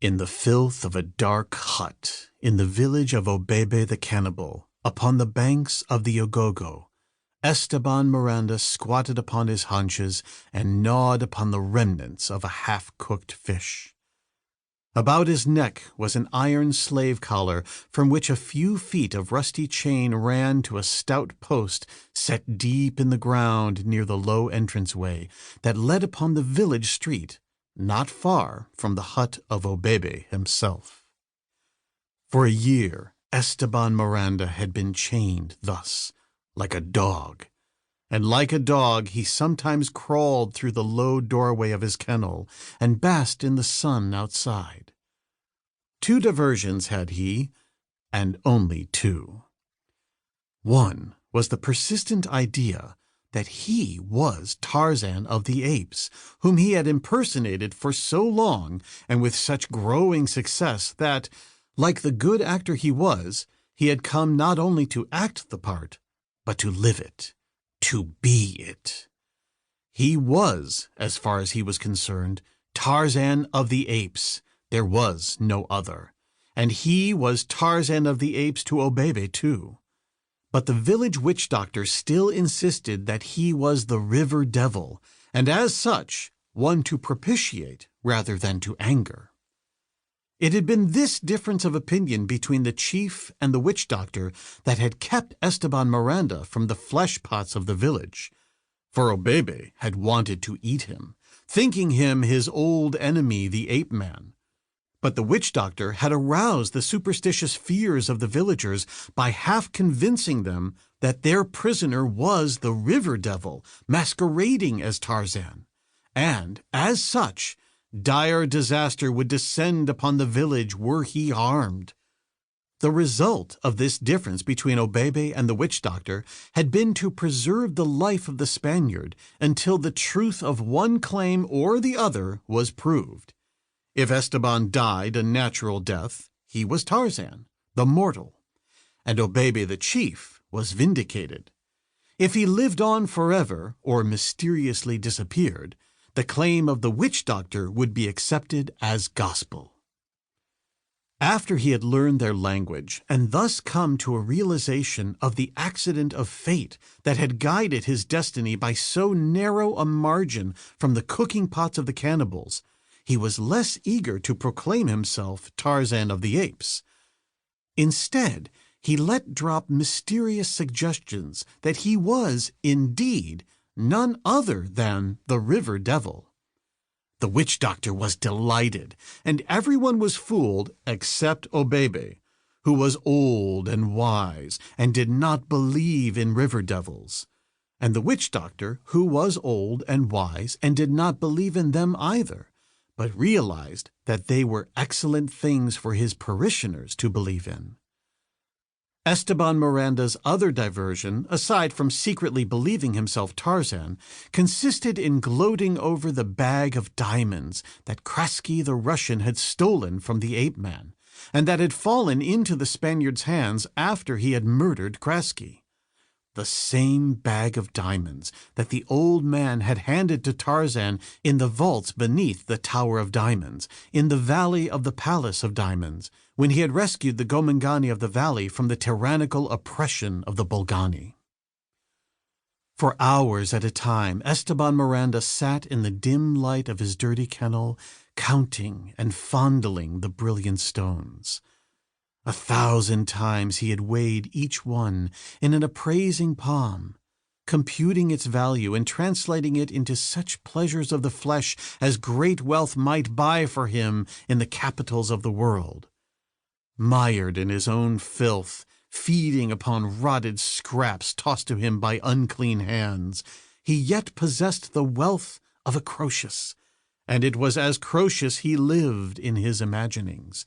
In the filth of a dark hut, in the village of Obebe the cannibal, upon the banks of the Ogogo, Esteban Miranda squatted upon his haunches and gnawed upon the remnants of a half-cooked fish. About his neck was an iron slave collar from which a few feet of rusty chain ran to a stout post set deep in the ground near the low entranceway that led upon the village street, not far from the hut of Obebe himself. For a year Esteban Miranda had been chained thus, like a dog, and like a dog he sometimes crawled through the low doorway of his kennel and basked in the sun outside. 2 diversions had he, and only 2. One was the persistent idea that he was Tarzan of the Apes, whom he had impersonated for so long and with such growing success that, like the good actor he was, he had come not only to act the part, but to live it, to be it. He was, as far as he was concerned, Tarzan of the Apes. There was no other. And he was Tarzan of the Apes to Obebe, too. But the village witch doctor still insisted that he was the river devil, and as such, one to propitiate rather than to anger. It had been this difference of opinion between the chief and the witch doctor that had kept Esteban Miranda from the flesh pots of the village, for Obebe had wanted to eat him, thinking him his old enemy the ape-man. But the witch doctor had aroused the superstitious fears of the villagers by half convincing them that their prisoner was the river devil masquerading as Tarzan, and, as such, dire disaster would descend upon the village were he harmed. The result of this difference between Obebe and the witch doctor had been to preserve the life of the Spaniard until the truth of one claim or the other was proved. If Esteban died a natural death, he was Tarzan, the mortal, and Obebe the chief was vindicated. If he lived on forever or mysteriously disappeared, the claim of the witch doctor would be accepted as gospel. After he had learned their language and thus come to a realization of the accident of fate that had guided his destiny by so narrow a margin from the cooking pots of the cannibals, he was less eager to proclaim himself Tarzan of the Apes. Instead, he let drop mysterious suggestions that he was, indeed, none other than the river devil. The witch doctor was delighted, and everyone was fooled except Obebe, who was old and wise and did not believe in river devils, and the witch doctor, who was old and wise and did not believe in them either, but realized that they were excellent things for his parishioners to believe in. Esteban Miranda's other diversion, aside from secretly believing himself Tarzan, consisted in gloating over the bag of diamonds that Kraski the Russian had stolen from the ape-man, and that had fallen into the Spaniard's hands after he had murdered Kraski. The same bag of diamonds that the old man had handed to Tarzan in the vaults beneath the Tower of Diamonds, in the Valley of the Palace of Diamonds, when he had rescued the Gomangani of the valley from the tyrannical oppression of the Bolgani. For hours at a time, Esteban Miranda sat in the dim light of his dirty kennel, counting and fondling the brilliant stones. 1,000 times he had weighed each one in an appraising palm, computing its value and translating it into such pleasures of the flesh as great wealth might buy for him in the capitals of the world. Mired in his own filth, feeding upon rotted scraps tossed to him by unclean hands, he yet possessed the wealth of a Croesus, and it was as Croesus he lived in his imaginings.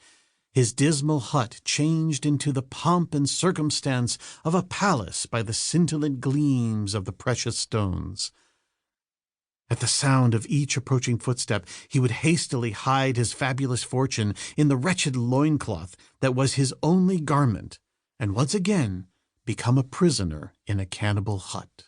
His dismal hut changed into the pomp and circumstance of a palace by the scintillant gleams of the precious stones. At the sound of each approaching footstep, he would hastily hide his fabulous fortune in the wretched loincloth that was his only garment, and once again become a prisoner in a cannibal hut.